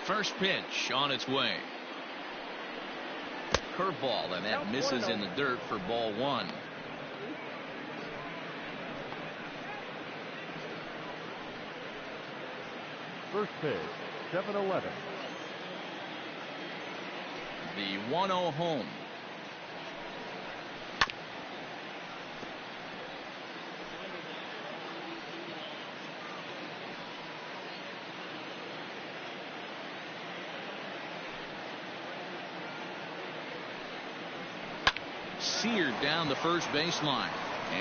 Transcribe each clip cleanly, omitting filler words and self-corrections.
First pitch on its way. Curveball, and that misses in the dirt for ball one. First pitch, 7-11. The 1-0 home. Seared down the first baseline,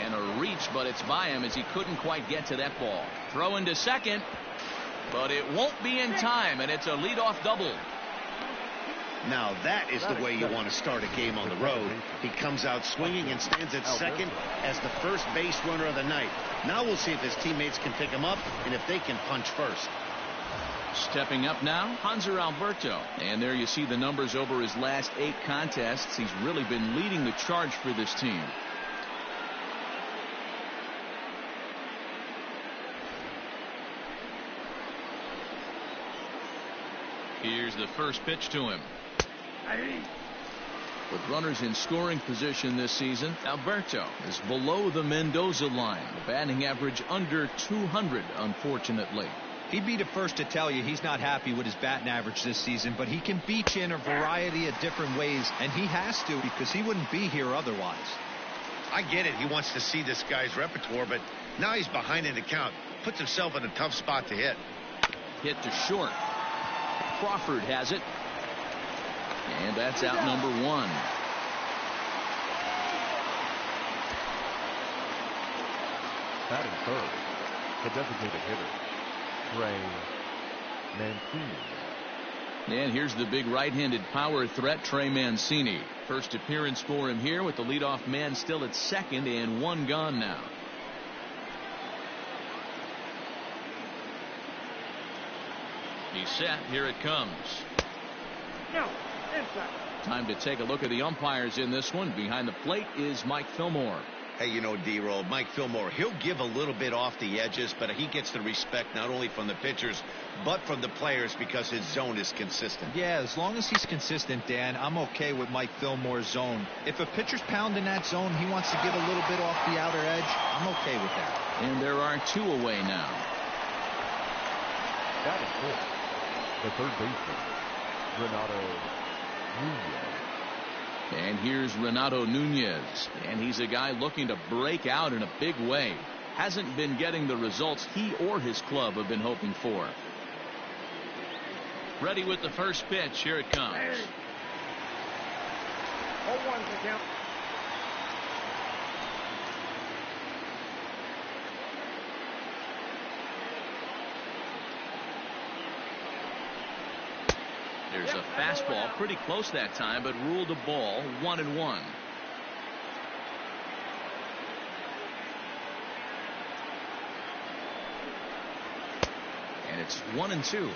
and a reach, but it's by him as he couldn't quite get to that ball. Throw into second, but it won't be in time, and it's a leadoff double. Now that is the way you want to start a game on the road. He comes out swinging and stands at second as the first base runner of the night. Now we'll see if his teammates can pick him up and if they can punch first. Stepping up now, Hanser Alberto. And there you see the numbers over his last 8 contests. He's really been leading the charge for this team. Here's the first pitch to him. With runners in scoring position this season, Alberto is below the Mendoza line. The batting average under 200, unfortunately. He'd be the first to tell you he's not happy with his batting average this season, but he can beat you in a variety of different ways, and he has to because he wouldn't be here otherwise. I get it. He wants to see this guy's repertoire, but now he's behind in the count. Puts himself in a tough spot to hit. Hit to short. Crawford has it. And that's out number 1. Batting third, the designated hitter, Trey Mancini. And here's the big right-handed power threat, Trey Mancini. First appearance for him here with the leadoff man still at second and 1 gone now. He's set. Here it comes. Time to take a look at the umpires in this one. Behind the plate is Mike Fillmore. Hey, you know, D-Roll, Mike Fillmore, he'll give a little bit off the edges, but he gets the respect not only from the pitchers, but from the players because his zone is consistent. Yeah, as long as he's consistent, Dan, I'm okay with Mike Fillmore's zone. If a pitcher's pounding that zone, he wants to give a little bit off the outer edge, I'm okay with that. And there are 2 away now. That is fourth, the third baseman, Renato Nunez. And here's Renato Nunez, and he's a guy looking to break out in a big way. Hasn't been getting the results he or his club have been hoping for. Ready with the first pitch. Here it comes. 0-1 to count. There's a fastball pretty close that time, but ruled a ball. 1-1. And it's 1-2.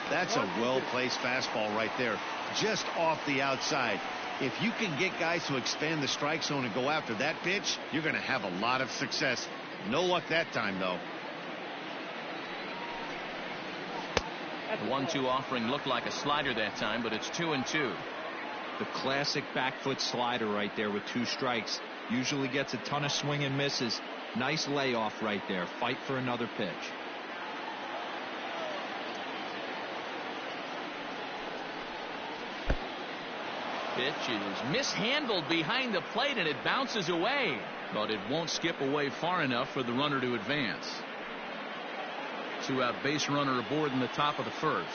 That's a well-placed fastball right there, just off the outside. If you can get guys to expand the strike zone and go after that pitch, you're going to have a lot of success. No luck that time, though. The 1-2 offering looked like a slider that time, but it's 2-2. The classic back foot slider right there with 2 strikes. Usually gets a ton of swing and misses. Nice layoff right there. Fight for another pitch. Pitch is mishandled behind the plate, and it bounces away, but it won't skip away far enough for the runner to advance. 2-out base runner aboard in the top of the first.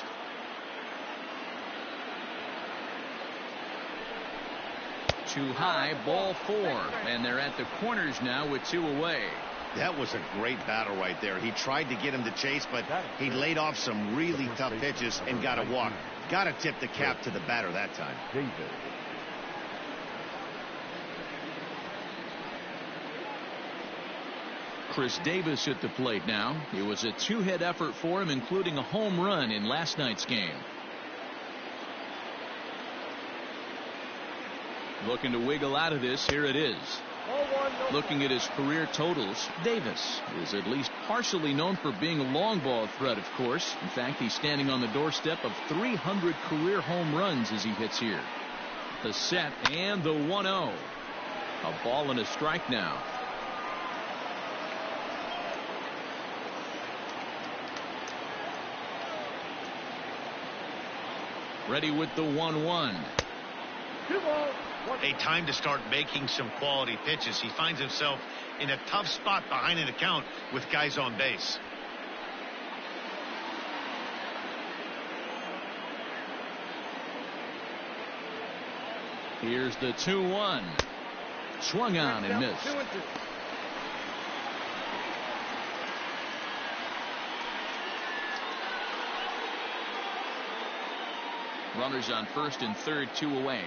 Too high, ball 4, and they're at the corners now with 2 away. That was a great battle right there. He tried to get him to chase, but he laid off some really tough pitches and got a walk. Got to tip the cap to the batter that time. David. Chris Davis at the plate now. It was a 2-hit effort for him, including a home run in last night's game. Looking to wiggle out of this. Here it is. Looking at his career totals, Davis is at least partially known for being a long ball threat, of course. In fact, he's standing on the doorstep of 300 career home runs as he hits here. The set and the 1-0. A ball and a strike now. Ready with the 1-1. A time to start making some quality pitches. He finds himself in a tough spot behind an account with guys on base. Here's the 2-1. Swung on and missed. Runners on first and third, 2 away.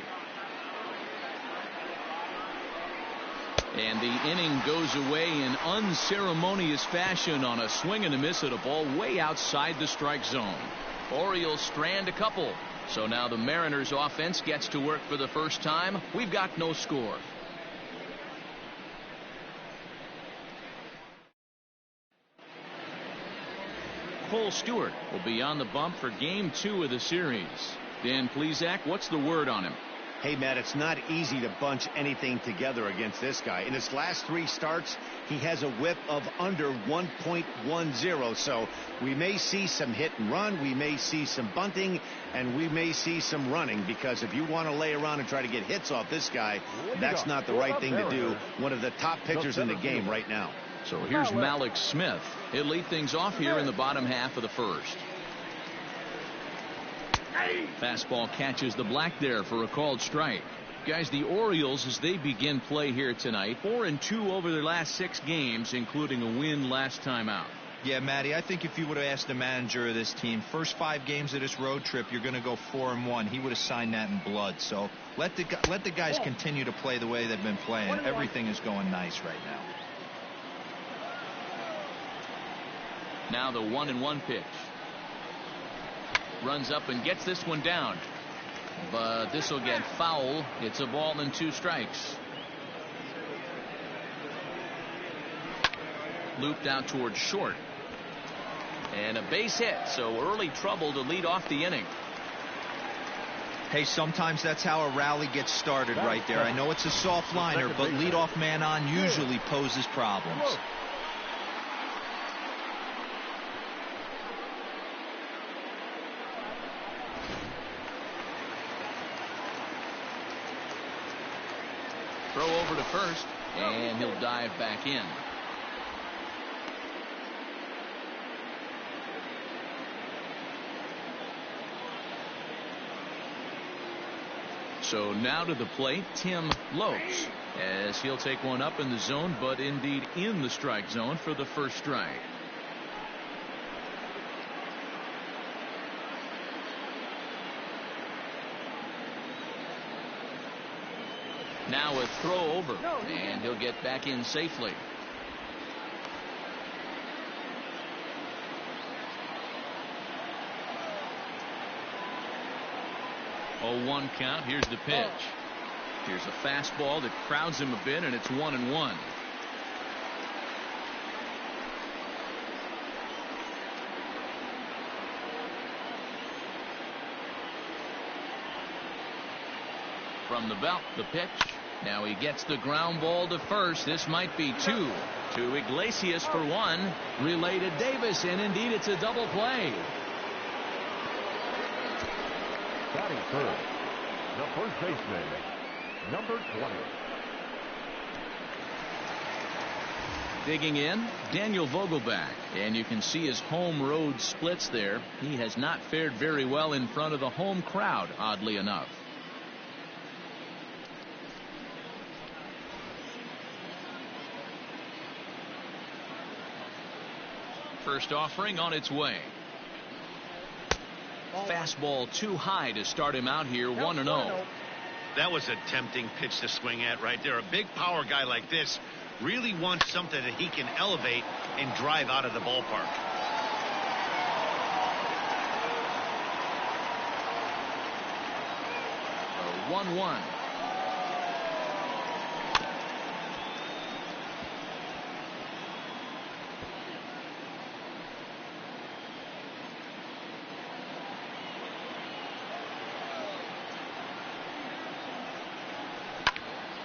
And the inning goes away in unceremonious fashion on a swing and a miss at a ball way outside the strike zone. Orioles strand a couple. So now the Mariners offense gets to work for the first time. We've got no score. Cole Stewart will be on the bump for game 2 of the series. Dan Plesac, what's the word on him? Hey, Matt, it's not easy to bunch anything together against this guy. In his last 3 starts, he has a whip of under 1.10. So we may see some hit and run. We may see some bunting, and we may see some running, because if you want to lay around and try to get hits off this guy, that's not the right thing to do. One of the top pitchers in the game right now. So here's Malik Smith. He'll lead things off here in the bottom half of the first. Fastball catches the black there for a called strike. Guys, the Orioles, as they begin play here tonight, 4-2 over their last 6 games, including a win last time out. Yeah, Matty, I think if you would have asked the manager of this team, first 5 games of this road trip, you're going to go 4-1. He would have signed that in blood. So let the guys continue to play the way they've been playing. Everything is going nice right now. Now the 1-1 pitch. Runs up and gets this one down. But this will get foul. It's a ball and 2 strikes. Looped out towards short. And a base hit. So early trouble to lead off the inning. Hey, sometimes that's how a rally gets started right there. I know it's a soft liner, but leadoff man on usually poses problems. Throw over to first, and he'll dive back in. So now to the plate, Tim Lopes, as he'll take one up in the zone, but indeed in the strike zone for the first strike. Now a throw over, and he'll get back in safely. Oh, 1 count. Here's the pitch. Here's a fastball that crowds him a bit, and it's 1-1. From the belt, the pitch. Now he gets the ground ball to first. This might be 2. To Iglesias for 1. Relay to Davis, and indeed it's a double play. Batting third, the first baseman, number 20. Digging in, Daniel Vogelback, and you can see his home road splits there. He has not fared very well in front of the home crowd, oddly enough. First offering on its way. Fastball too high to start him out here, 1-0. That was a tempting pitch to swing at right there. A big power guy like this really wants something that he can elevate and drive out of the ballpark. A 1-1.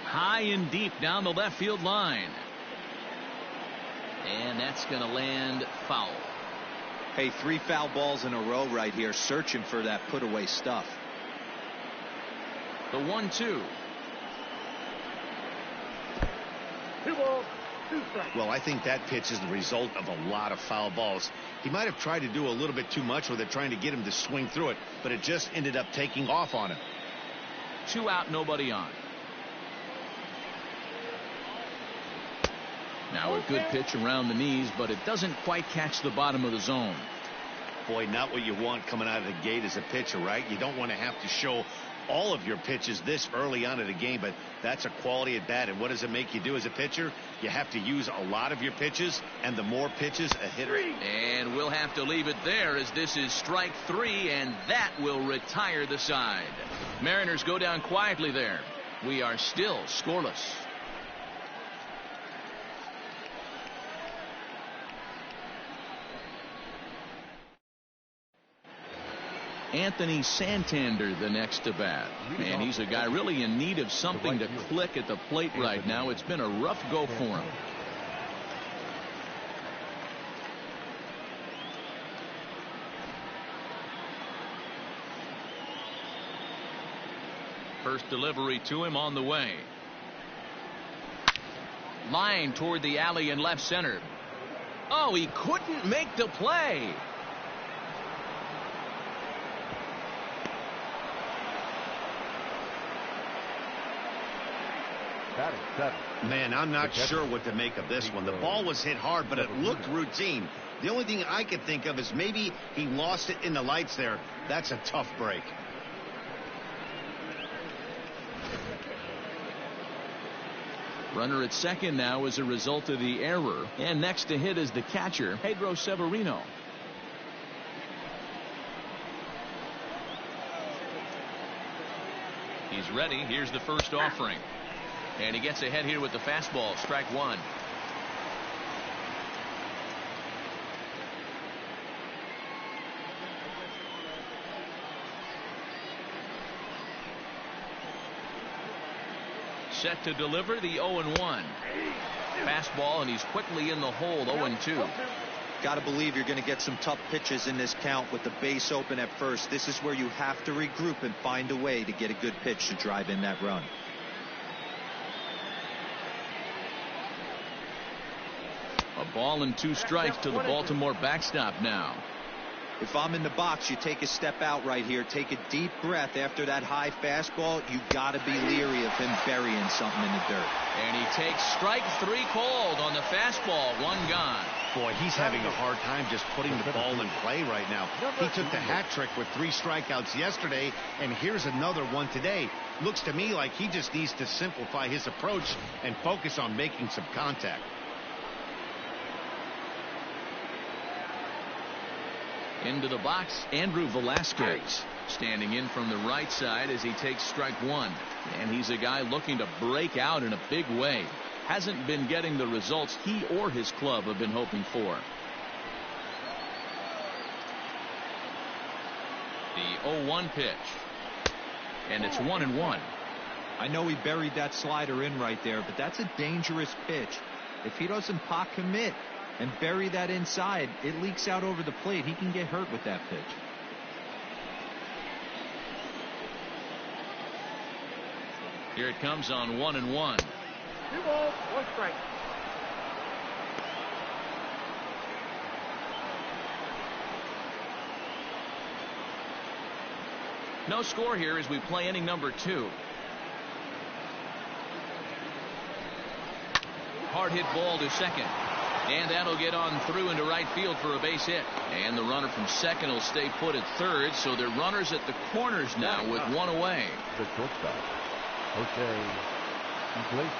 High and deep down the left field line. And that's going to land foul. Hey, 3 foul balls in a row right here, searching for that put away stuff. The 1-2. Well, I think that pitch is the result of a lot of foul balls. He might have tried to do a little bit too much with it, trying to get him to swing through it, but it just ended up taking off on him. 2 out, nobody on. Now a good pitch around the knees, but it doesn't quite catch the bottom of the zone. Boy, not what you want coming out of the gate as a pitcher, right? You don't want to have to show all of your pitches this early on in the game, but that's a quality at bat. And what does it make you do as a pitcher? You have to use a lot of your pitches, and the more pitches a hitter. And we'll have to leave it there, as this is strike 3, and that will retire the side. Mariners go down quietly there. We are still scoreless. Anthony Santander the next to bat, and he's a guy really in need of something to click at the plate right now. It's been a rough go for him. First delivery to him on the way. Line toward the alley in left center. Oh, he couldn't make the play. Man, I'm not sure what to make of this one. The ball was hit hard, but it looked routine. The only thing I could think of is maybe he lost it in the lights there. That's a tough break. Runner at second now as a result of the error. And next to hit is the catcher, Pedro Severino. He's ready. Here's the first offering. And he gets ahead here with the fastball. Strike 1. Set to deliver the 0-1. Fastball, and he's quickly in the hole. 0-2. Got to believe you're going to get some tough pitches in this count with the base open at first. This is where you have to regroup and find a way to get a good pitch to drive in that run. A ball and 2 strikes to the Baltimore backstop now. If I'm in the box, you take a step out right here. Take a deep breath after that high fastball. You got to be leery of him burying something in the dirt. And he takes strike 3 called on the fastball. 1 gone. Boy, he's having a hard time just putting the ball in play right now. He took the hat trick with 3 strikeouts yesterday, and here's another one today. Looks to me like he just needs to simplify his approach and focus on making some contact. Into the box, Andrew Velasquez standing in from the right side as he takes strike 1. And he's a guy looking to break out in a big way. Hasn't been getting the results he or his club have been hoping for. The 0-1 pitch. And it's 1-1. I know he buried that slider in right there, but that's a dangerous pitch. If he doesn't pot commit and bury that inside, it leaks out over the plate. He can get hurt with that pitch. Here it comes on 1-1. 2 balls, 1 strike. No score here as we play inning number 2. Hard hit ball to second. And that'll get on through into right field for a base hit. And the runner from second will stay put at third. So they're runners at the corners now with 1 away. The shortstop, Jose Iglesias.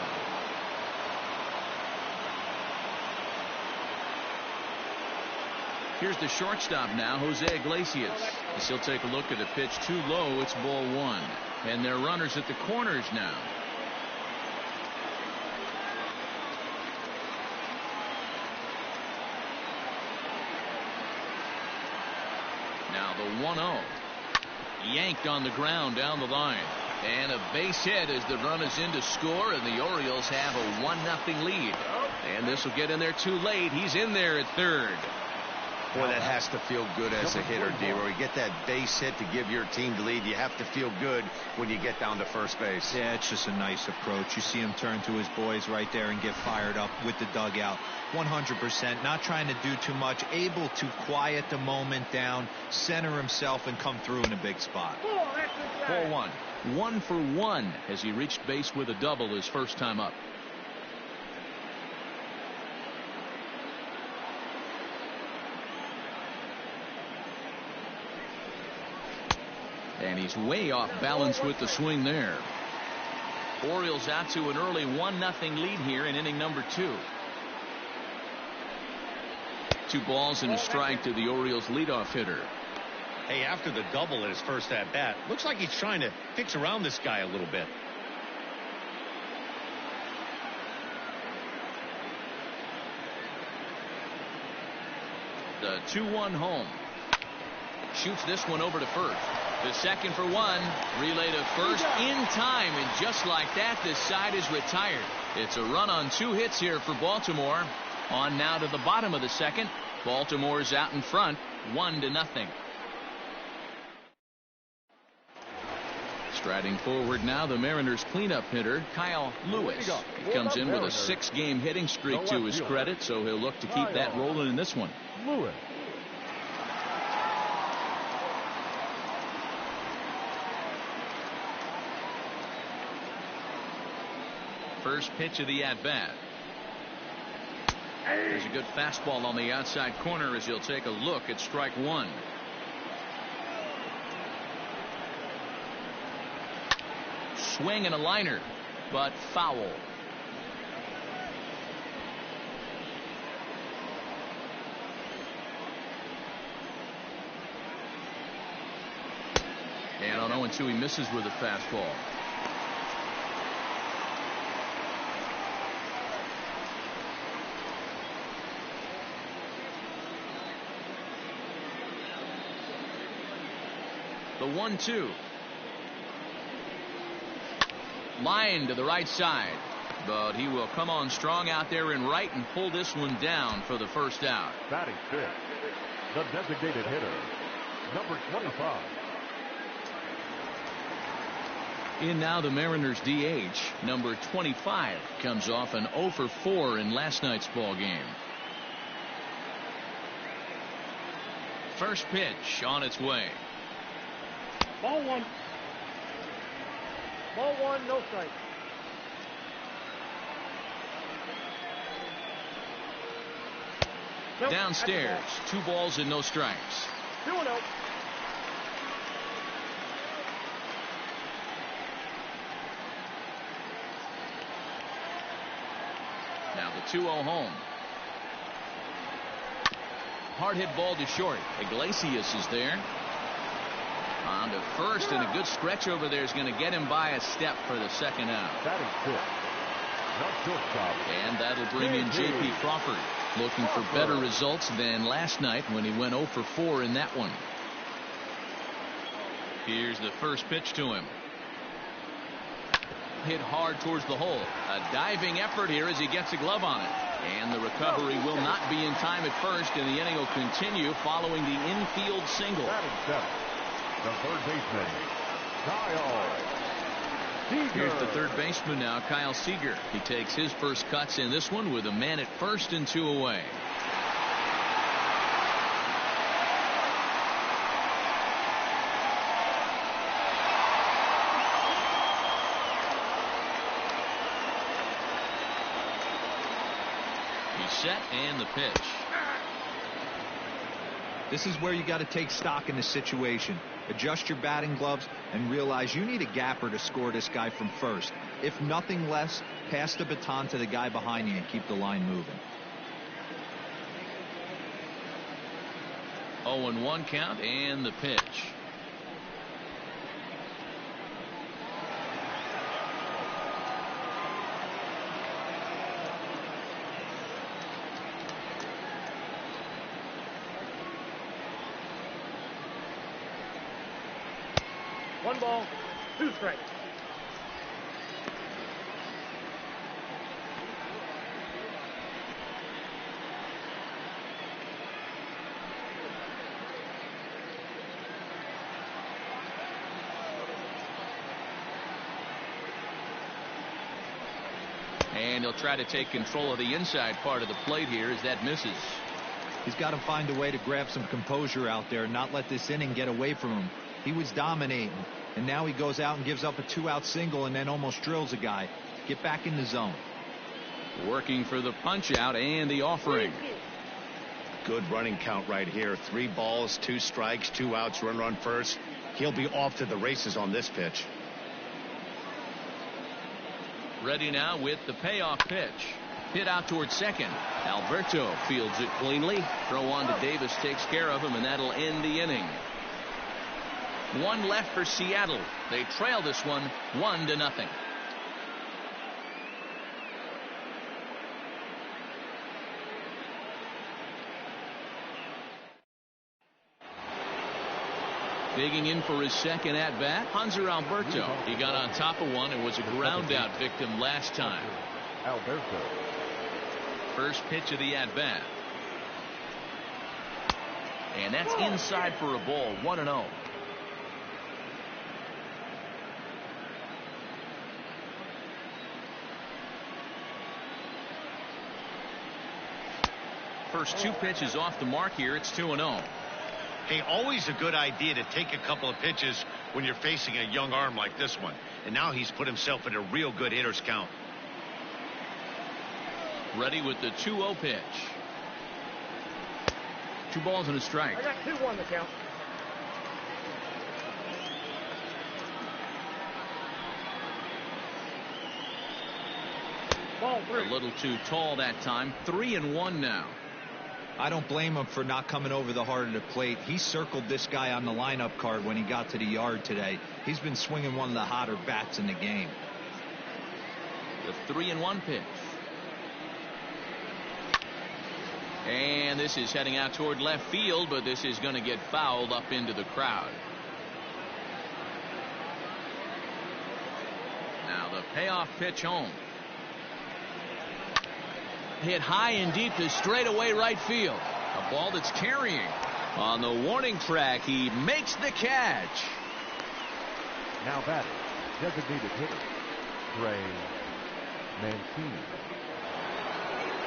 Here's the shortstop now, Jose Iglesias. As he'll take a look at the pitch too low. It's ball 1. And they're runners at the corners now. Now the 1-0. Yanked on the ground down the line. And a base hit as the run is in to score, and the Orioles have a 1-0 lead. And this will get in there too late. He's in there at third. Boy, that has to feel good as a hitter, D-Roy. You get that base hit to give your team the lead. You have to feel good when you get down to first base. Yeah, it's just a nice approach. You see him turn to his boys right there and get fired up with the dugout. 100%. Not trying to do too much. Able to quiet the moment down, center himself, and come through in a big spot. 4-1. 1 for 1 as he reached base with a double his first time up. And he's way off balance with the swing there. Orioles out to an early 1-0 lead here in inning number 2. 2 balls and a strike to the Orioles leadoff hitter. Hey, after the double at his first at bat, looks like he's trying to fix around this guy a little bit. The 2-1 home. Shoots this one over to first. The second for 1. Relay to first in time, and just like that, this side is retired. It's a run on 2 hits here for Baltimore. On now to the bottom of the second. Baltimore's out in front, 1-0. Striding forward now, the Mariners cleanup hitter, Kyle Lewis. He comes in with a 6-game hitting streak to his credit, so he'll look to keep that rolling in this one. Lewis. First pitch of the at-bat. There's a good fastball on the outside corner as he'll take a look at strike 1. Swing and a liner, but foul. And on 0-2 he misses with a fastball. The 1-2. Line to the right side, but he will come on strong out there in right and pull this one down for the first out. Batting fifth, the designated hitter, number 25. In now the Mariners DH, number 25, comes off an 0 for 4 in last night's ball game. First pitch on its way. Ball 1. Ball 1, no strike. Nope, Downstairs, 2 balls and no strikes. 2-0. Now the 2-0 home. Hard hit ball to short. Iglesias is there. On to first, and a good stretch over there is going to get him by a step for the second out. Batting fifth, not shortstop. And that'll bring in J.P. Crawford, looking for better results than last night when he went 0 for 4 in that one. Here's the first pitch to him. Hit hard towards the hole. A diving effort here as he gets a glove on it. And the recovery will not be in time at first, and the inning will continue following the infield single. Batting seventh, the third baseman, Kyle Seager. Here's the third baseman now, Kyle Seager. He takes his first cuts in this one with a man at first and 2 away. He's set and the pitch. This is where you got to take stock in the situation. Adjust your batting gloves and realize you need a gapper to score this guy from first. If nothing less, pass the baton to the guy behind you and keep the line moving. 0-1 count and the pitch. One ball, 2 strikes. And he'll try to take control of the inside part of the plate here as that misses. He's got to find a way to grab some composure out there and not let this inning get away from him. He was dominating, and now he goes out and gives up a 2-out single and then almost drills a guy. Get back in the zone. Working for the punch out and the offering. Good running count right here. 3 balls, 2 strikes, 2 outs, runner on first. He'll be off to the races on this pitch. Ready now with the payoff pitch. Hit out towards second. Alberto fields it cleanly. Throw on to Davis takes care of him, and that'll end the inning. 1 left for Seattle. They trail this one 1-0. Digging in for his second at-bat, Hanser Alberto. He got on top of one and was a ground-out victim last time. Alberto. First pitch of the at-bat. And that's inside for a ball, 1-0. First 2 pitches off the mark here. It's 2-0. Hey, always a good idea to take a couple of pitches when you're facing a young arm like this one. And now he's put himself in a real good hitter's count. Ready with the 2-0 pitch. 2 balls and a strike. I got 2-1 the count. Ball 3. A little too tall that time. 3-1 now. I don't blame him for not coming over the heart of the plate. He circled this guy on the lineup card when he got to the yard today. He's been swinging one of the hotter bats in the game. The 3-1 pitch. And this is heading out toward left field, but this is going to get fouled up into the crowd. Now the payoff pitch home. Hit high and deep to straightaway right field. A ball that's carrying. On the warning track, he makes the catch. Now batting, designated hitter, Trey Mancini.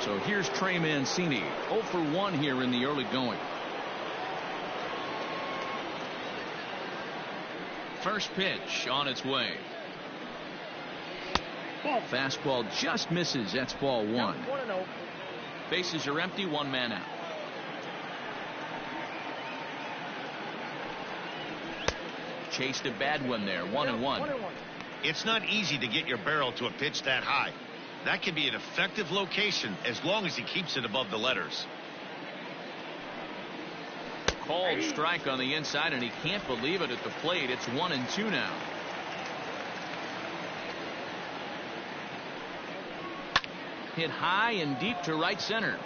So here's Trey Mancini. 0 for 1 here in the early going. First pitch on its way. Fastball just misses. That's ball 1. Bases are empty. 1 man out. Chased a bad one there. 1-1. It's not easy to get your barrel to a pitch that high. That can be an effective location as long as he keeps it above the letters. Called strike on the inside, and he can't believe it at the plate. It's 1-2 now. Hit high and deep to right center.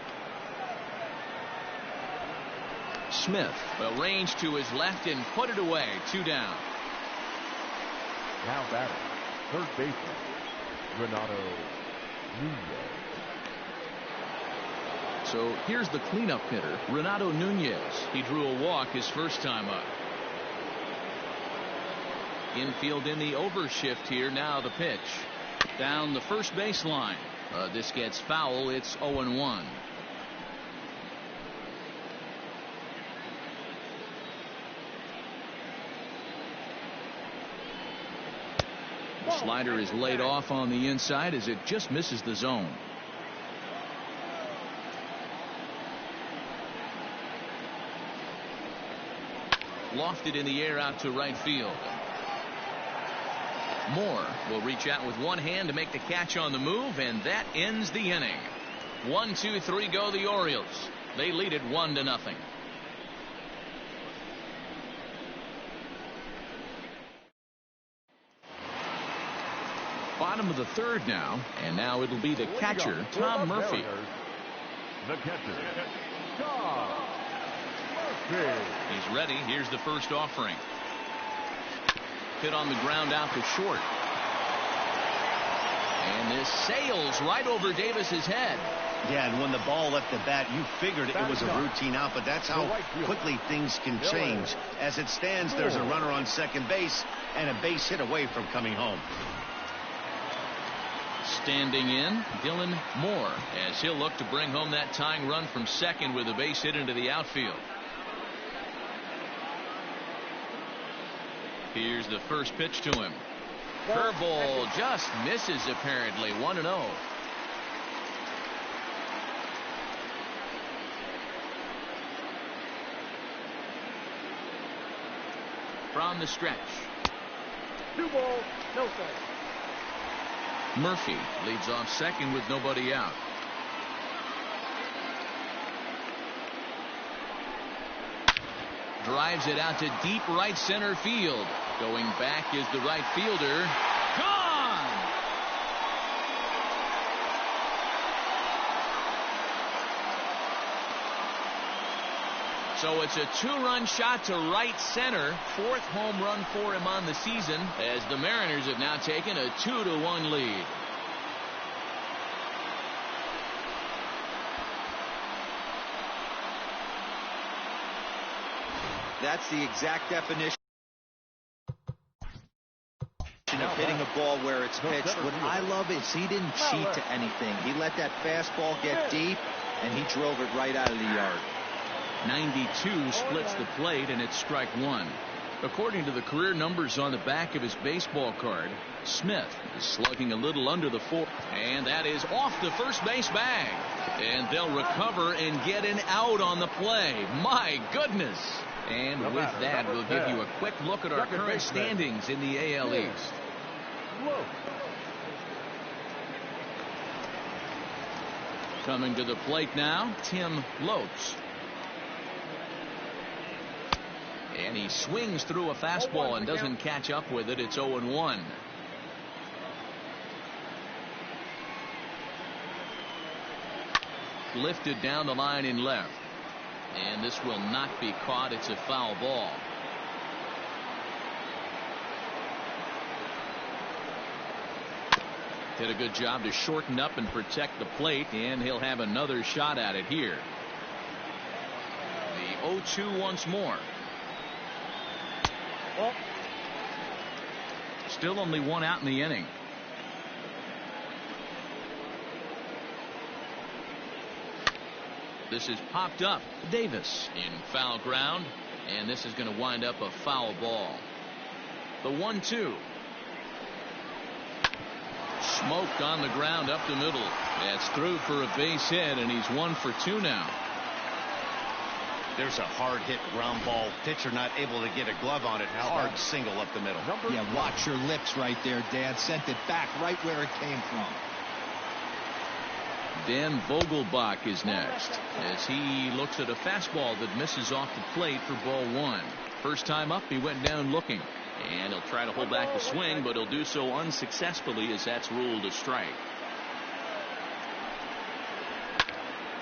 Smith will range to his left and put it away. 2 down. Now batting, third baseman, Renato Nunez. So here's the cleanup hitter, Renato Nunez. He drew a walk his first time up. Infield in the overshift here. Now the pitch. Down the first baseline. This gets foul. It's 0-1. The slider is laid off on the inside as it just misses the zone. Lofted in the air out to right field. Moore will reach out with one hand to make the catch on the move, and that ends the inning. 1, 2, 3 go the Orioles. They lead it 1-0. Bottom of the third now, and now it'll be the catcher, Tom Murphy. The catcher, Tom Murphy. He's ready. Here's the first offering. Hit on the ground out to short. And this sails right over Davis's head. Yeah, and when the ball left the bat, you figured it was a routine out, but that's how quickly things can change. As it stands, there's a runner on second base and a base hit away from coming home. Standing in, Dylan Moore, as he'll look to bring home that tying run from second with a base hit into the outfield. Here's the first pitch to him. Curveball just misses apparently. 1-0. From the stretch. 2 balls, no strikes. Murphy leads off second with nobody out. Drives it out to deep right center field. Going back is the right fielder. Gone! So it's a 2-run shot to right center. 4th home run for him on the season, as the Mariners have now taken a 2-1 lead. That's the exact definition of hitting a ball where it's pitched. What I love is he didn't cheat to anything. He let that fastball get deep, and he drove it right out of the yard. 92 splits the plate, and it's strike one. According to the career numbers on the back of his baseball card, Smith is slugging a little under the 4, and that is off the first base bag. And they'll recover and get an out on the play. My goodness. And with that, we'll give you a quick look at our current standings in the AL East. Coming to the plate now, Tim Lopes. And he swings through a fastball and doesn't catch up with it. It's 0-1. Lifted down the line in left. And this will not be caught. It's a foul ball. Did a good job to shorten up and protect the plate, and he'll have another shot at it here. The 0-2 once more. Still only one out in the inning. This is popped up. Davis in foul ground, and this is going to wind up a foul ball. The 1-2. Smoked on the ground up the middle. That's through for a base hit, and he's 1 for 2 now. There's a hard hit ground ball. Pitcher not able to get a glove on it. Hard single up the middle. Yeah, watch your lips right there, Dad. Sent it back right where it came from. Dan Vogelbach is next, as he looks at a fastball that misses off the plate for ball 1. First time up, he went down looking, and he'll try to hold back the swing, but he'll do so unsuccessfully, as that's ruled a strike.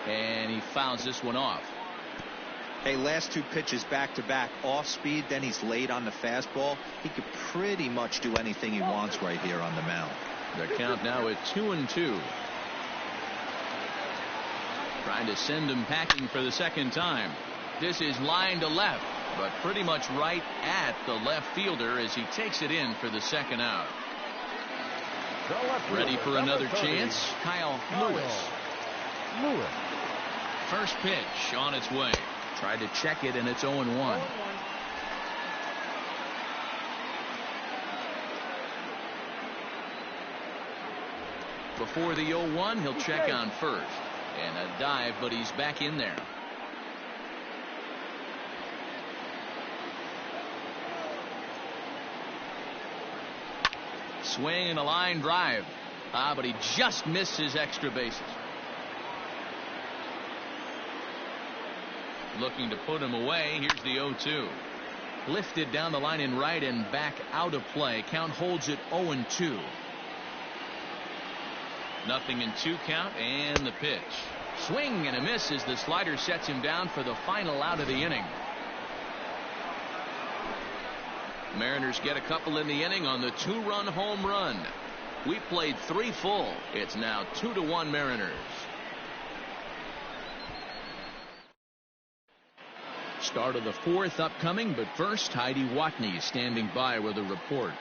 And he fouls this one off. Hey, last 2 pitches back to back, off speed, then he's late on the fastball. He could pretty much do anything he wants right here on the mound. The count now at 2-2. Trying to send him packing for the second time. This is line to left, but pretty much right at the left fielder as he takes it in for the second out. Ready for another chance, Kyle Lewis. First pitch on its way. Tried to check it, and it's 0-1. Before the 0-1, he'll check on first. And a dive, but he's back in there. Swing and a line drive. But he just missed his extra bases. Looking to put him away. Here's the 0-2. Lifted down the line in right and back out of play. Count holds it 0-2. Nothing in 2 count, and the pitch. Swing and a miss as the slider sets him down for the final out of the inning. Mariners get a couple in the inning on the 2-run home run. We played 3 full. It's now 2-1 Mariners. Start of the 4th upcoming, but first Heidi Watney standing by with a report.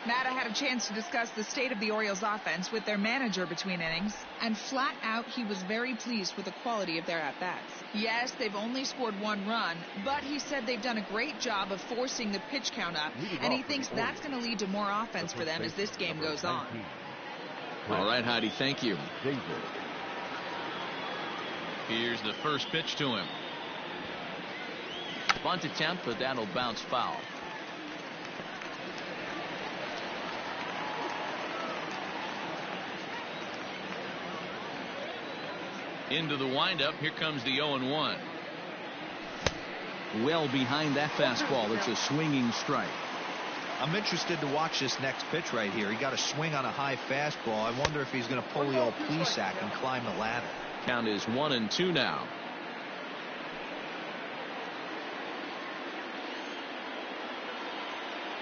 Matt, I had a chance to discuss the state of the Orioles offense with their manager between innings, and flat out he was very pleased with the quality of their at-bats. Yes, they've only scored 1 run, but he said they've done a great job of forcing the pitch count up, and he thinks that's going to lead to more offense for them as this game goes on. All right, Heidi, thank you. Here's the first pitch to him. Bunt attempt, but that'll bounce foul. Into the windup. Here comes the 0-1. Well behind that fastball. It's a swinging strike. I'm interested to watch this next pitch right here. He got a swing on a high fastball. I wonder if he's going to pull the old Plesac and climb the ladder. Count is 1-2 now.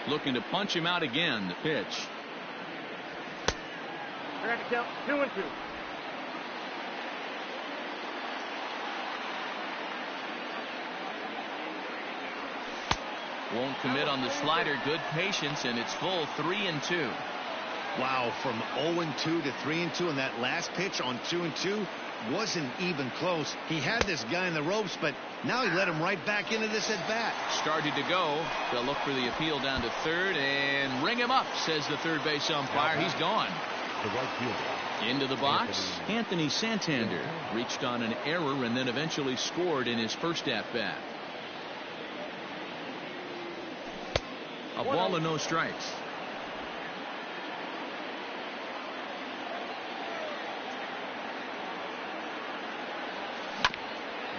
Looking to punch him out again. The pitch. I got to count 2-2. Won't commit on the slider. Good patience, and it's full 3-2. Wow, from 0-2 to 3-2, and that last pitch on 2-2 wasn't even close. He had this guy in the ropes, but now he let him right back into this at bat. Started to go. They'll look for the appeal down to third and ring him up, says the third base umpire. He's gone. Into the box, Anthony Santander reached on an error and then eventually scored in his first at bat. A ball and no strikes.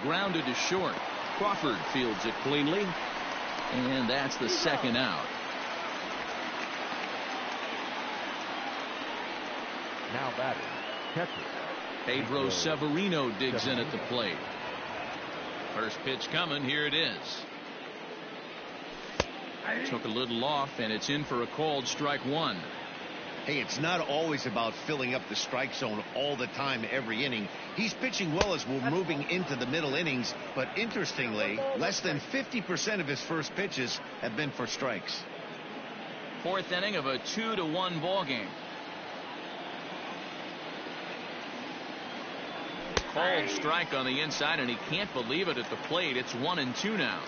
Grounded to short. Crawford fields it cleanly, and that's the second out. Now batting, catcher Pedro Severino digs in at the plate. First pitch coming. Here it is. Took a little off, and it's in for a called strike 1. Hey, it's not always about filling up the strike zone all the time every inning. He's pitching well as we're moving into the middle innings, but interestingly, less than 50% of his first pitches have been for strikes. Fourth inning of a 2-1 ball game. Called strike on the inside, and he can't believe it at the plate. It's 1-2 now.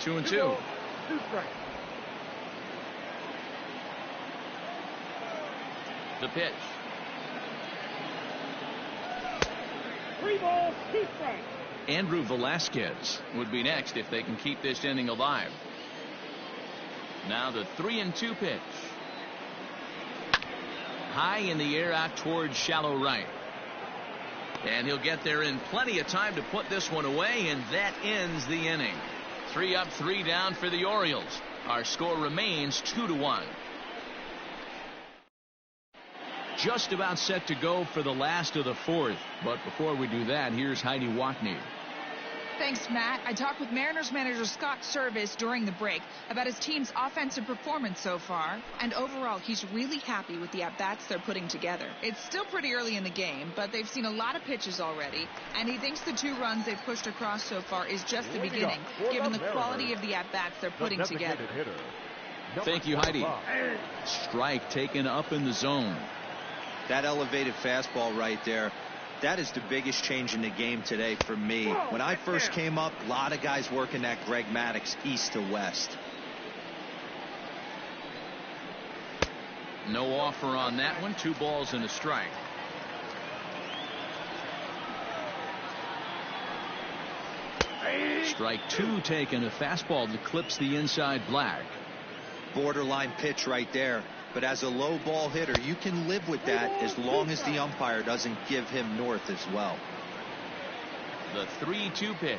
2-2. 2 strikes. The pitch. 3 balls, 2 strikes. Andrew Velasquez would be next if they can keep this inning alive. Now the 3-2 pitch. High in the air out towards shallow right. And he'll get there in plenty of time to put this one away, and that ends the inning. 3 up, 3 down for the Orioles. Our score remains 2-1. Just about set to go for the last of the fourth. But before we do that, here's Heidi Watney. Thanks, Matt. I talked with Mariners manager Scott Service during the break about his team's offensive performance so far. And overall, he's really happy with the at-bats they're putting together. It's still pretty early in the game, but they've seen a lot of pitches already. And he thinks the 2 runs they've pushed across so far is just the beginning, given the quality of the at-bats they're putting together. Thank you, Heidi. Strike taken up in the zone. That elevated fastball right there, that is the biggest change in the game today for me. When I first came up, a lot of guys working that Greg Maddux east to west. No offer on that one. 2 balls and a strike. Strike 2 taken. A fastball that clips the inside black. Borderline pitch right there. But as a low ball hitter, you can live with that as long as the umpire doesn't give him north as well. The 3-2 pitch.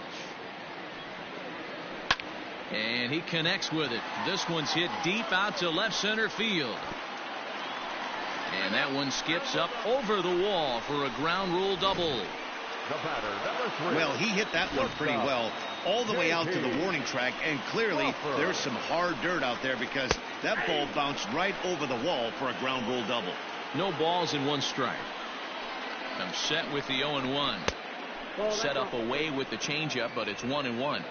And he connects with it. This one's hit deep out to left center field. And that one skips up over the wall for a ground rule double. Well, he hit that one pretty well all the way out to the warning track, and clearly there's some hard dirt out there because that ball bounced right over the wall for a ground rule double. No balls and 1 strike. I'm set with the 0-1. Set up away with the changeup, but it's 1-1.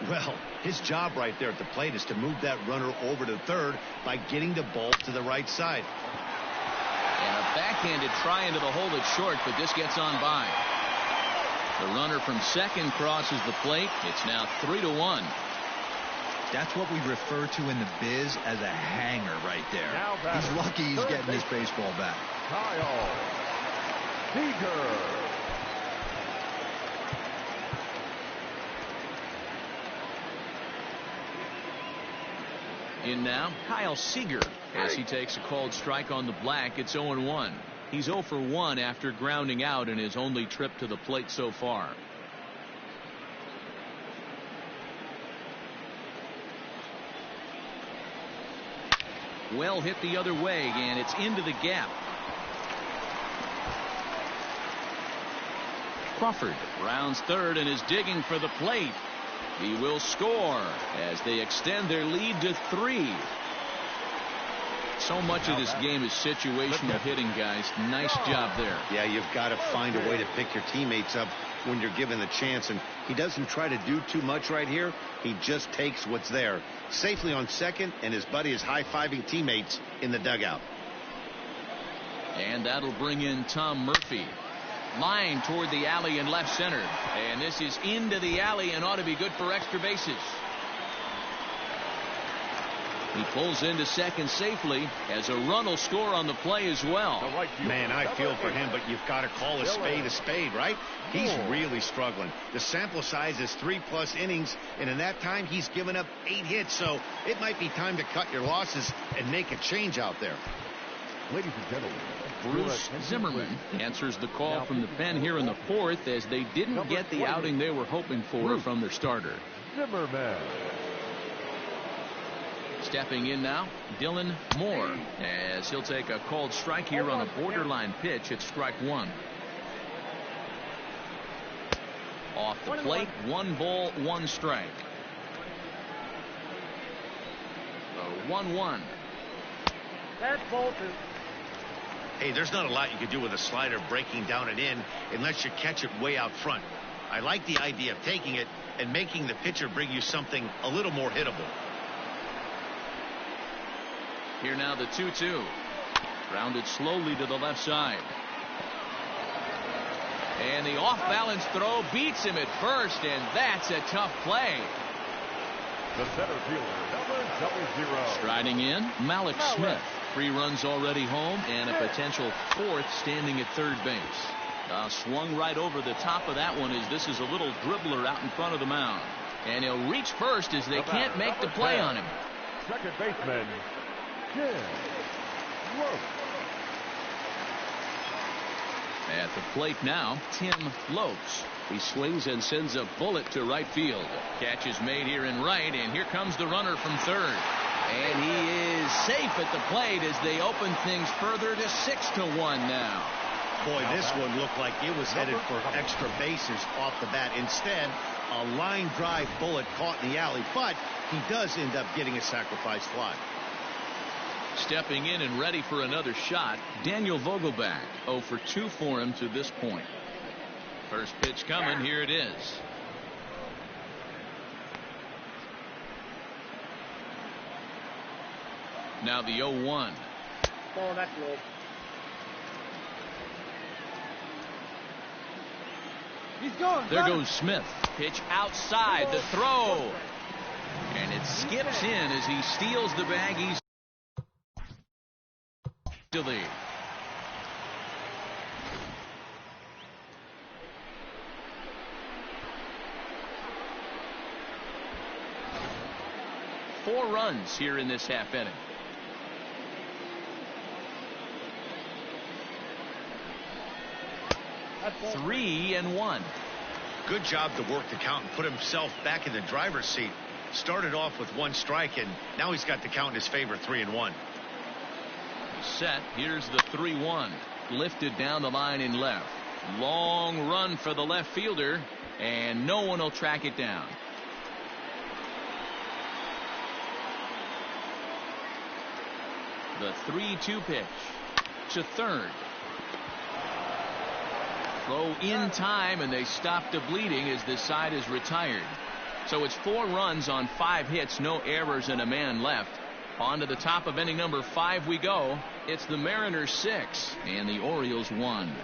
Well, his job right there at the plate is to move that runner over to third by getting the ball to the right side. And a backhanded try into the hole at short, but this gets on by. The runner from second crosses the plate. It's now 3-1. That's what we refer to in the biz as a hanger right there. He's lucky he's getting his baseball back. Kyle Seager. In now, Kyle Seager, as he takes a called strike on the black. It's 0-1. He's 0 for 1 after grounding out in his only trip to the plate so far. Well hit the other way, and it's into the gap. Crawford rounds third and is digging for the plate. He will score as they extend their lead to 3. So much of this game is situational hitting, guys. Nice job there. Yeah, you've got to find a way to pick your teammates up when you're given the chance, and he doesn't try to do too much right here. He just takes what's there. Safely on second, and his buddy is high-fiving teammates in the dugout. And that'll bring in Tom Murphy. Line toward the alley in left center. And this is into the alley and ought to be good for extra bases. He pulls into second safely as a run will score on the play as well. Man, I feel for him, but you've got to call a spade, right? He's really struggling. The sample size is 3+ innings, and in that time he's given up 8 hits, so it might be time to cut your losses and make a change out there. Ladies and gentlemen, Bruce Zimmerman answers the call from the pen here in the 4th, as they didn't get the outing they were hoping for from their starter. Zimmerman. Stepping in now, Dylan Moore, as he'll take a called strike here on a borderline pitch at strike 1. Off the plate, 1 ball, 1 strike. The 1-1. That's ball 2. Hey, there's not a lot you can do with a slider breaking down and in unless you catch it way out front. I like the idea of taking it and making the pitcher bring you something a little more hittable. Here now the 2-2. Grounded slowly to the left side. And the off-balance throw beats him at first, and that's a tough play. The center fielder, number 00. Striding in, Malik Smith. 3 runs already home, and a potential 4th standing at third base. Swung right over the top of that one, as this is a little dribbler out in front of the mound. And he'll reach first as they can't make the play on him. Second baseman, Jim Lopes. At the plate now, Tim Lopes. He swings and sends a bullet to right field. Catch is made here in right, and here comes the runner from third. And he is safe at the plate as they open things further to 6-1 now. Boy, this one looked like it was headed for extra bases off the bat. Instead, a line drive bullet caught in the alley, but he does end up getting a sacrifice fly. Stepping in and ready for another shot, Daniel Vogelback. 0 for 2 for him to this point. First pitch coming. Here it is. Now the 0-1. Oh, that's low. He's going. There goes Smith. Pitch outside. The throw. And it skips in as he steals the bag. He's to lead. Four runs here in this half inning. That's 3-1. Good job to work the count and put himself back in the driver's seat. Started off with 1 strike, and now he's got the count in his favor, 3-1. Set. Here's the 3-1. Lifted down the line in left. Long run for the left fielder, and no one will track it down. The 3-2 pitch to third. Throw in time, and they stop the bleeding as this side is retired. So it's 4 runs on 5 hits, no errors, and a man left. On to the top of inning number 5 we go. It's the Mariners 6 and the Orioles 1.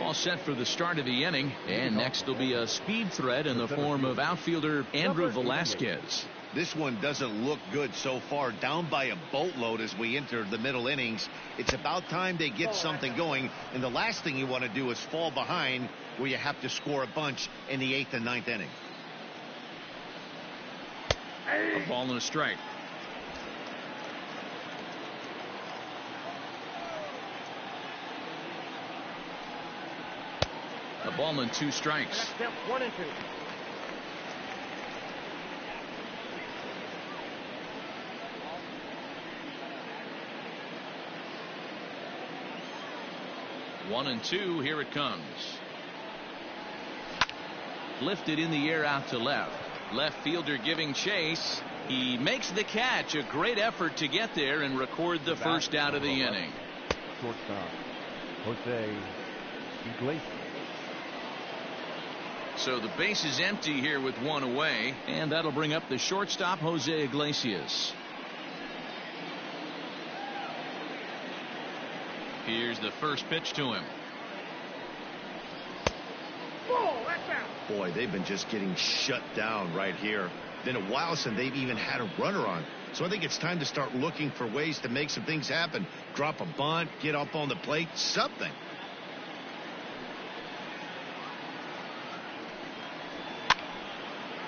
All set for the start of the inning, and next will be a speed threat in the form of outfielder Andrew Velasquez. This one doesn't look good so far, down by a boatload as we enter the middle innings. It's about time they get something going, and the last thing you want to do is fall behind where you have to score a bunch in the 8th and 9th inning. A ball and a strike. A ball and 2 strikes. Step 1 and 2. One and 2. Here it comes. Lifted in the air out to left. Left fielder giving chase. He makes the catch. A great effort to get there and record the first out of the inning. Shortstop, Jose Iglesias. So the base is empty here with 1 away, and that'll bring up the shortstop, Jose Iglesias. Here's the first pitch to him. Boy, they've been just getting shut down right here. Been a while since they've even had a runner on. So I think it's time to start looking for ways to make some things happen. Drop a bunt, get up on the plate, something.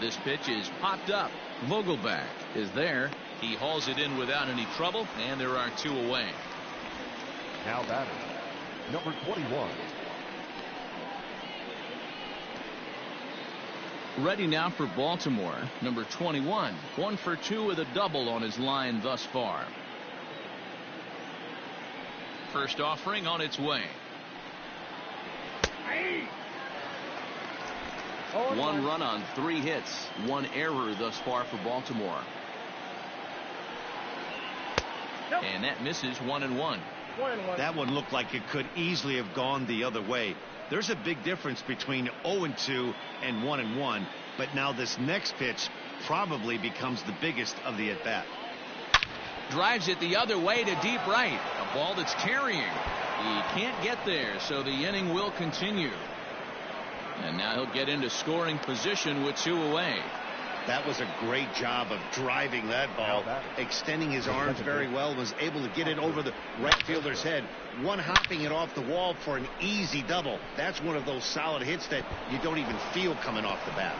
This pitch is popped up. Vogelback is there. He hauls it in without any trouble, and there are 2 away. Now batter, number 21. Ready now for Baltimore, number 21. 1 for 2 with a double on his line thus far. First offering on its way. 1 run on 3 hits. 1 error thus far for Baltimore. And that misses 1-1. That one looked like it could easily have gone the other way. There's a big difference between 0-2 and 1-1, but now this next pitch probably becomes the biggest of the at-bat. Drives it the other way to deep right. A ball that's carrying. He can't get there, so the inning will continue. And now he'll get into scoring position with 2 away. That was a great job of driving that ball, extending his arms very well, was able to get it over the right fielder's head, one hopping it off the wall for an easy double. That's one of those solid hits that you don't even feel coming off the bat.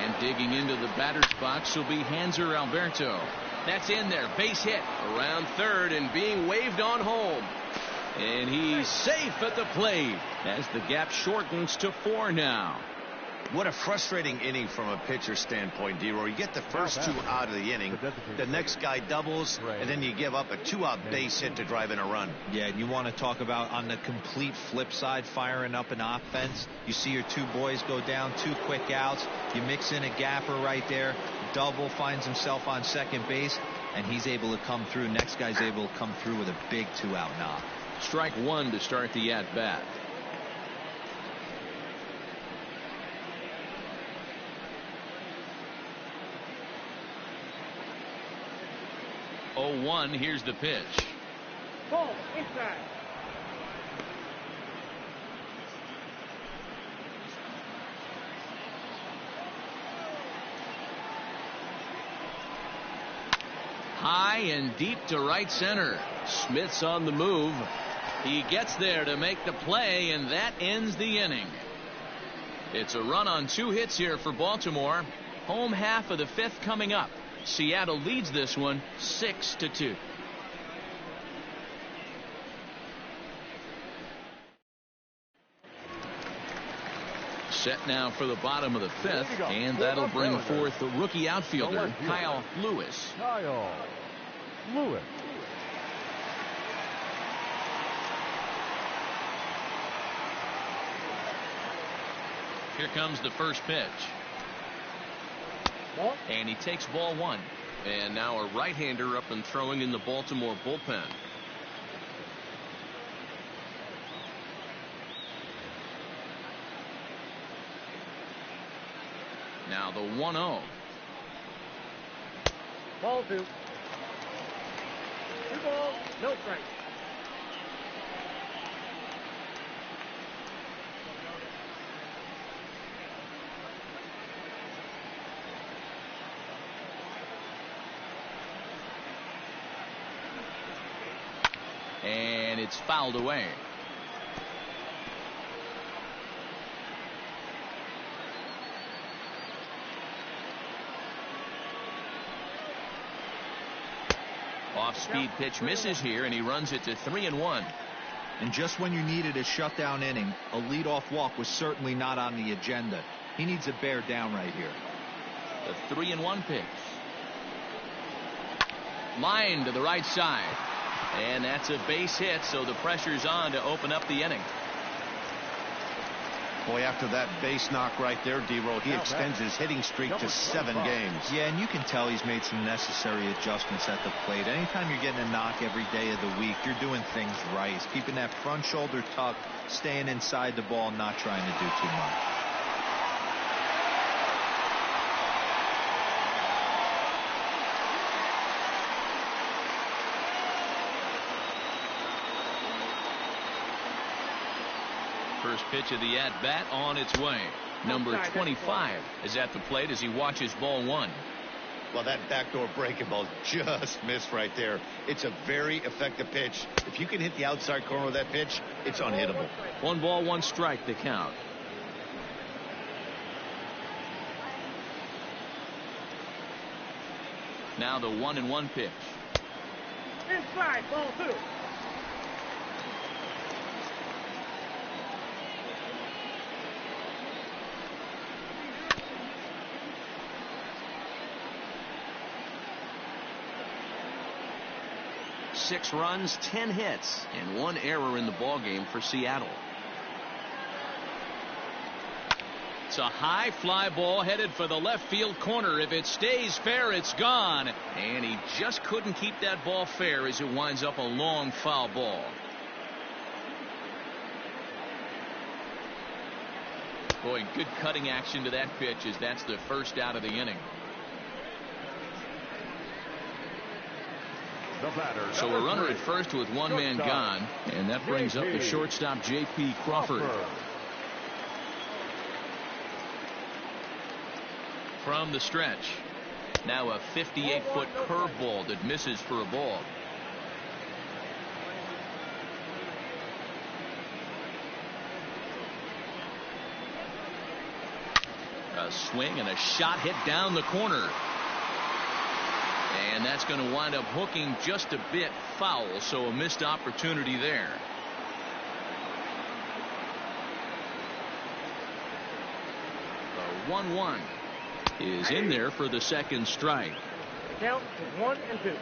And digging into the batter's box will be Hanser Alberto. That's in there. Base hit around third and being waved on home. And he's safe at the plate as the gap shortens to 4 now. What a frustrating inning from a pitcher standpoint, D-Roy. You get the first 2 out of the inning. The next guy doubles, and then you give up a 2-out base hit to drive in a run. Yeah, and you want to talk about on the complete flip side, firing up an offense. You see your 2 boys go down, 2 quick outs. You mix in a gapper right there. Double, finds himself on second base, and he's able to come through. Next guy's able to come through with a big 2-out knock. Strike 1 to start the at-bat. Oh, 1. Here's the pitch. Ball inside. High and deep to right center. Smith's on the move. He gets there to make the play, and that ends the inning. It's a run on 2 hits here for Baltimore. Home half of the 5th coming up. Seattle leads this one 6-2. Set now for the bottom of the 5th, and that'll bring forth the rookie outfielder Kyle Lewis. Kyle Lewis. Here comes the first pitch. And he takes ball 1. And now a right-hander up and throwing in the Baltimore bullpen. Now the 1-0. Ball 2. 2 balls, no strikes. And it's fouled away. Off-speed pitch misses here, and he runs it to 3-1. And just when you needed a shutdown inning, a leadoff walk was certainly not on the agenda. He needs to bear down right here. The 3-1 pitch. Line to the right side. And that's a base hit, so the pressure's on to open up the inning. Boy, after that base knock right there, D-Roll, he extends his hitting streak to 7 games. Yeah, and you can tell he's made some necessary adjustments at the plate. Anytime you're getting a knock every day of the week, you're doing things right. He's keeping that front shoulder tucked, staying inside the ball, not trying to do too much. First pitch of the at-bat on its way. Number 25 is at the plate as he watches ball 1. Well, that backdoor breaking ball just missed right there. It's a very effective pitch. If you can hit the outside corner of that pitch, it's unhittable. 1 ball, 1 strike, the count. Now the 1-1 pitch. Inside, ball 2. Six runs, 10 hits, and 1 error in the ballgame for Seattle. It's a high fly ball headed for the left field corner. If it stays fair, it's gone. And he just couldn't keep that ball fair as it winds up a long foul ball. Boy, good cutting action to that pitch as that's the first out of the inning. So a runner at first with 1 man gone, and that brings up the shortstop J.P. Crawford. From the stretch. Now a 58-foot curveball that misses for a ball. A swing and a shot hit down the corner. And that's going to wind up hooking just a bit foul, so a missed opportunity there. The 1-1 is in there for the second strike. The count is 1-2.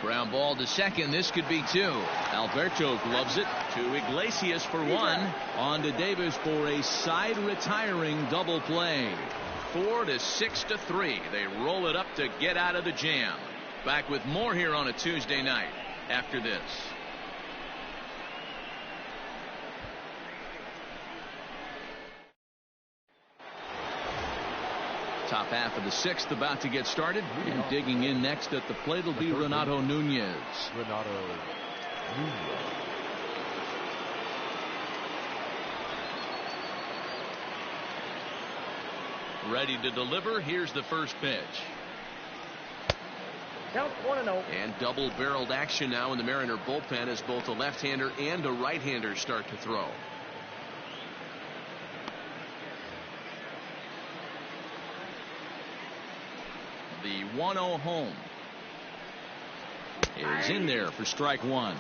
Ground ball to second. This could be 2. Alberto gloves it to Iglesias for 1. On to Davis for a side retiring double play. 4-6-3. They roll it up to get out of the jam. Back with more here on a Tuesday night after this. Top half of the 6th about to get started, and digging in next at the plate will be Renato Nunez. Ready to deliver. Here's the first pitch. Count 1-0. And double-barreled action now in the Mariner bullpen as both a left-hander and a right-hander start to throw. The 1-0 home is in there for strike 1.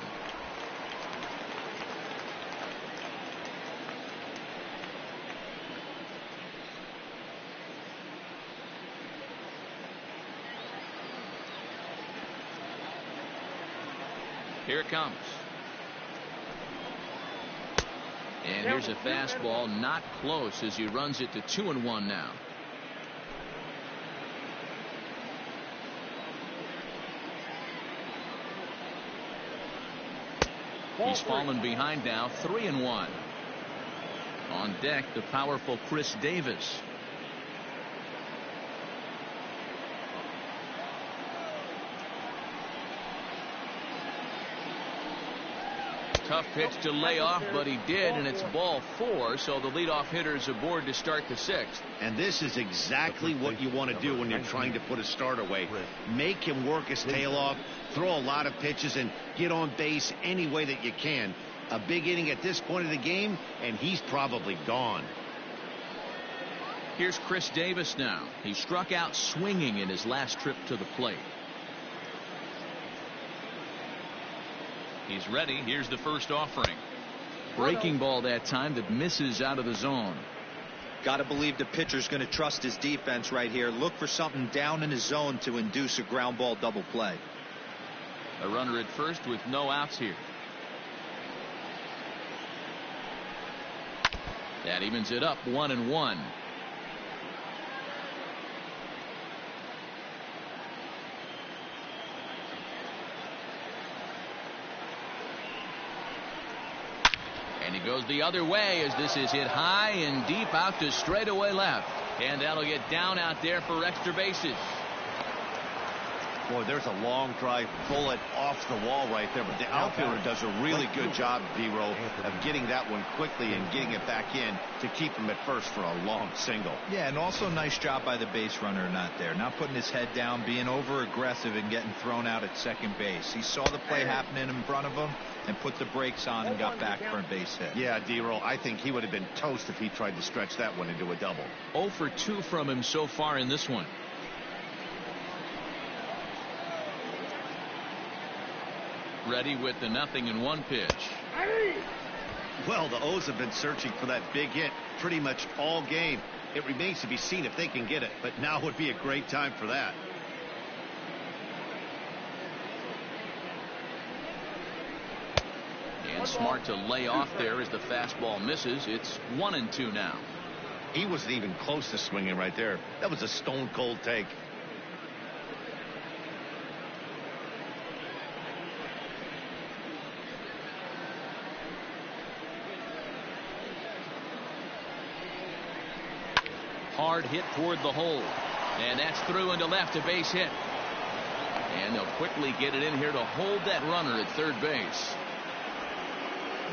Here it comes. And here's a fastball, not close, as he runs it to 2-1 now. He's fallen behind now, 3-1. On deck, the powerful Chris Davis. Tough pitch to lay off, but he did, and it's ball 4, so the leadoff hitter's aboard to start the 6th. And this is exactly what you want to do when you're trying to put a start away. Make him work his tail off, throw a lot of pitches, and get on base any way that you can. A big inning at this point of the game, and he's probably gone. Here's Chris Davis now. He struck out swinging in his last trip to the plate. He's ready. Here's the first offering. Breaking ball that time that misses out of the zone. Got to believe the pitcher's going to trust his defense right here. Look for something down in his zone to induce a ground ball double play. A runner at first with no outs here. That evens it up, 1-1. And he goes the other way as this is hit high and deep out to straightaway left. And that'll get down out there for extra bases. Boy, there's a long drive bullet off the wall right there, but the outfielder does a really good job, D-Roll, of getting that one quickly and getting it back in to keep him at first for a long single. Yeah, and also nice job by the base runner not there. Not putting his head down, being over aggressive and getting thrown out at second base. He saw the play happening in front of him and put the brakes on and got back for a base hit. Yeah, D-Roll, I think he would have been toast if he tried to stretch that one into a double. 0 for 2 from him so far in this one. Ready with the 0-1 pitch. Well, the O's have been searching for that big hit pretty much all game. It remains to be seen if they can get it, but now would be a great time for that. And smart to lay off there as the fastball misses. It's 1-2 now. He wasn't even close to swinging right there. That was a stone cold take. Hard hit toward the hole. And that's through into left, a base hit. And they'll quickly get it in here to hold that runner at third base.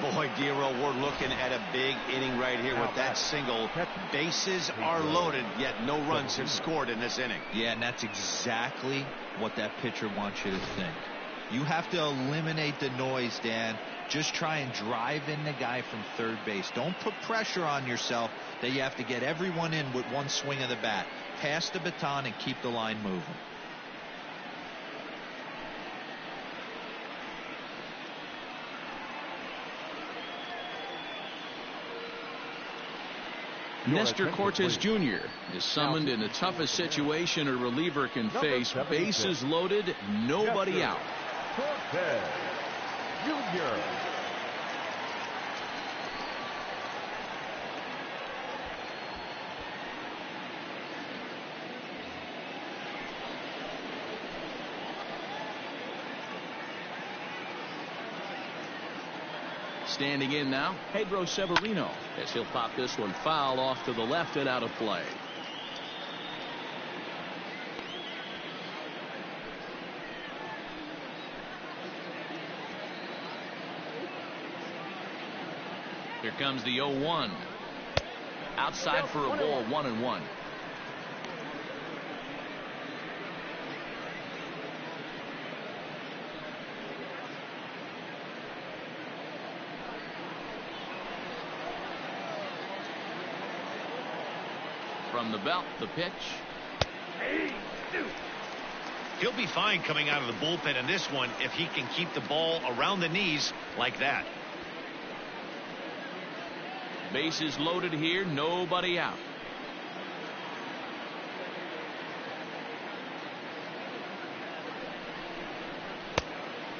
Boy, D-Roll, we're looking at a big inning right here with that single. Bases are loaded, yet no runs have scored in this inning. Yeah, and that's exactly what that pitcher wants you to think. You have to eliminate the noise, Dan. Just try and drive in the guy from third base. Don't put pressure on yourself that you have to get everyone in with one swing of the bat. Pass the baton and keep the line moving. Nestor Cortes Jr. is summoned in the toughest situation a reliever can face. Bases loaded, nobody out. Cortes Jr. Standing in now, Pedro Severino, as he'll pop this one foul off to the left and out of play. Here comes the 0-1. Outside for a ball, 1-1. From the belt, the pitch. He'll be fine coming out of the bullpen in this one if he can keep the ball around the knees like that. Bases loaded here, nobody out.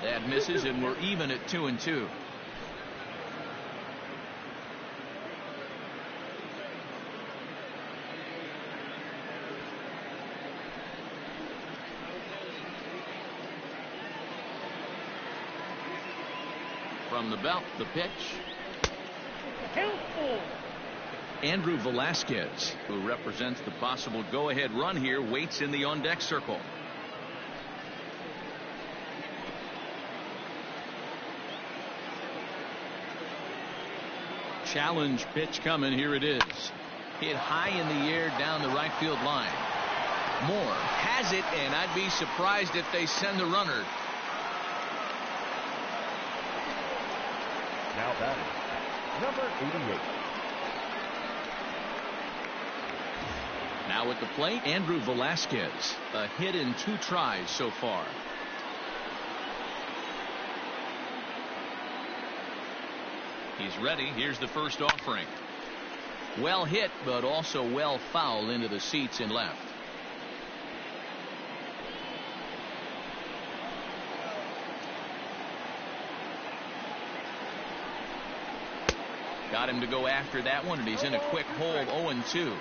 That misses, and we're even at 2-2. From the belt, the pitch. Count full. Andrew Velasquez, who represents the possible go-ahead run here, waits in the on-deck circle. Challenge pitch coming. Here it is. Hit high in the air down the right field line. Moore has it, and I'd be surprised if they send the runner. Now batting, number 88. Now at the plate, Andrew Velasquez. A hit in 2 tries so far. He's ready. Here's the first offering. Well hit, but also well fouled into the seats in left. Got him to go after that one, and he's in a quick hole, 0-2.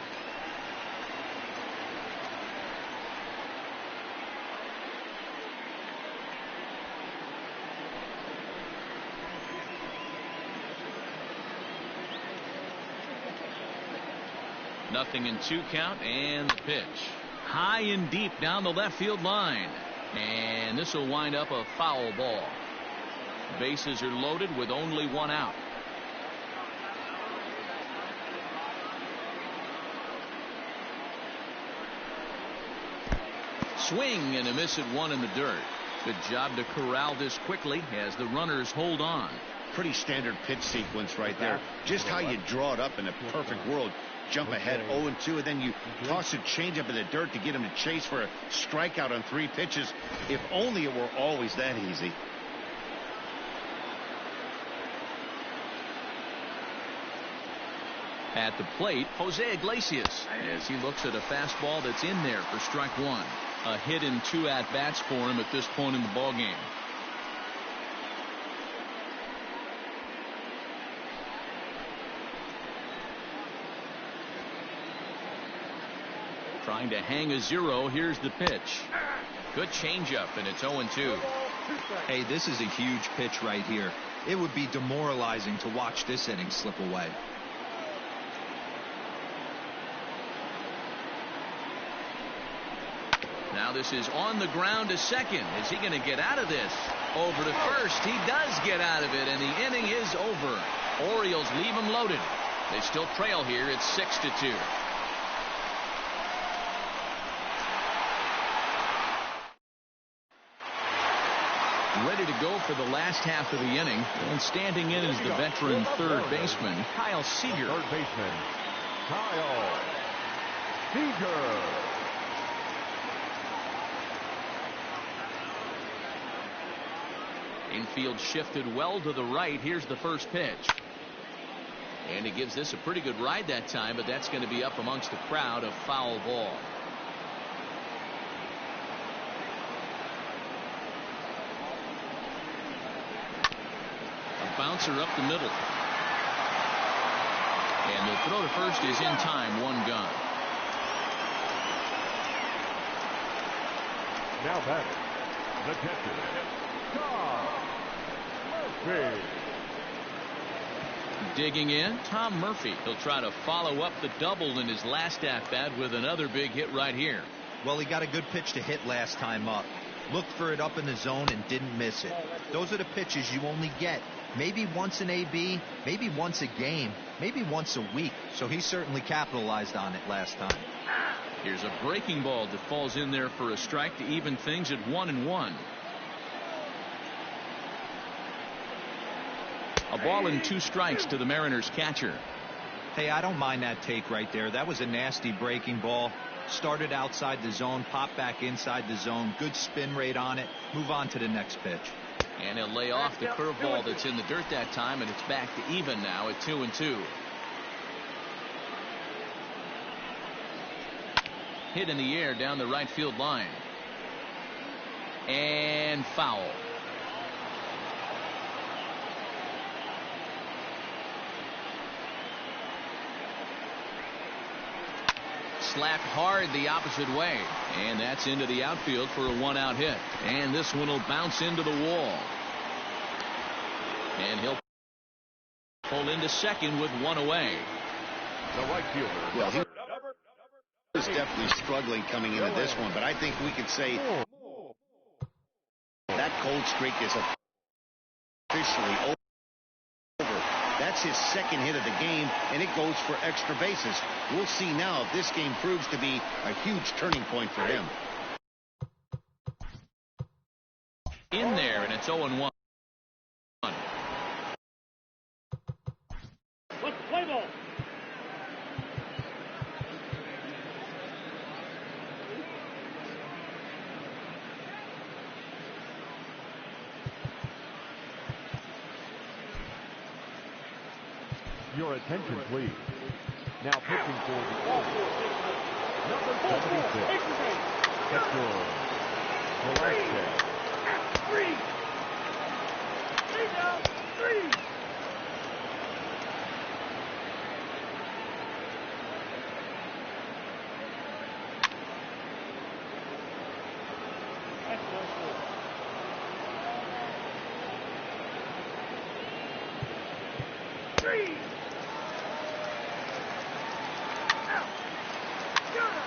Nothing in 2 count, and the pitch. High and deep down the left field line. And this will wind up a foul ball. Bases are loaded with only 1 out. Swing and a miss at 1 in the dirt. Good job to corral this quickly as the runners hold on. Pretty standard pitch sequence right there. Just how you draw it up in a perfect world. Jump ahead 0-2, and then you toss a changeup in the dirt to get him to chase for a strikeout on 3 pitches. If only it were always that easy. At the plate, Jose Iglesias, as he looks at a fastball that's in there for strike 1. A hit in 2 at-bats for him at this point in the ballgame. Trying to hang a 0. Here's the pitch. Good changeup, and it's 0-2. Hey, this is a huge pitch right here. It would be demoralizing to watch this inning slip away. Now this is on the ground to second. Is he going to get out of this? Over to first. He does get out of it, and the inning is over. Orioles leave him loaded. They still trail here. It's 6-2. Ready to go for the last half of the inning, and standing in is the veteran third baseman, Kyle Seager. Third baseman, Kyle Seager. Infield shifted well to the right. Here's the first pitch. And he gives this a pretty good ride that time, but that's going to be up amongst the crowd. A foul ball. A bouncer up the middle. And the throw to first is in time. 1 gone. Now batting, the catcher, Tom Murphy. Digging in, Tom Murphy. He'll try to follow up the double in his last at-bat with another big hit right here. Well, he got a good pitch to hit last time up. Looked for it up in the zone and didn't miss it. Those are the pitches you only get. Maybe once an AB, maybe once a game, maybe once a week. So he certainly capitalized on it last time. Here's a breaking ball that falls in there for a strike to even things at 1-1. A ball and 2 strikes to the Mariners catcher. Hey, I don't mind that take right there. That was a nasty breaking ball. Started outside the zone, popped back inside the zone. Good spin rate on it. Move on to the next pitch. And he'll lay off the curveball that's in the dirt that time, and it's back to even now at 2-2. Hit in the air down the right field line. And foul. Slapped hard the opposite way, and that's into the outfield for a 1-out hit. And this one will bounce into the wall. And he'll pull into second with one away. The right fielder. Well, he was definitely struggling coming into this one, but I think we could say that cold streak is officially over. That's his second hit of the game, and it goes for extra bases. We'll see now if this game proves to be a huge turning point for him. In there, and it's 0-1. Let's play ball. Your attention, please. Now pitching for the Orioles, number 76, Hector Velasquez. Three. Three down. Three. That's no score. Three. Out. Got it.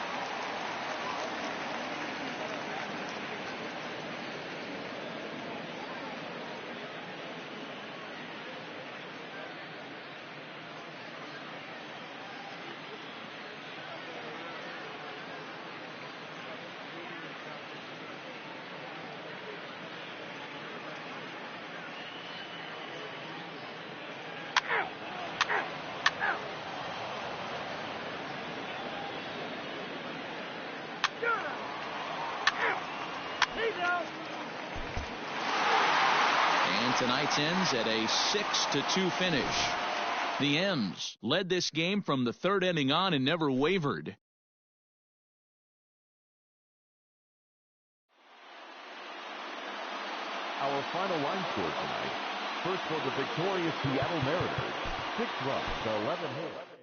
And tonight's ends at a 6-2 finish. The M's led this game from the third inning on and never wavered. Our final line score tonight. First for the victorious Seattle Mariners, 6 runs, 11 hits.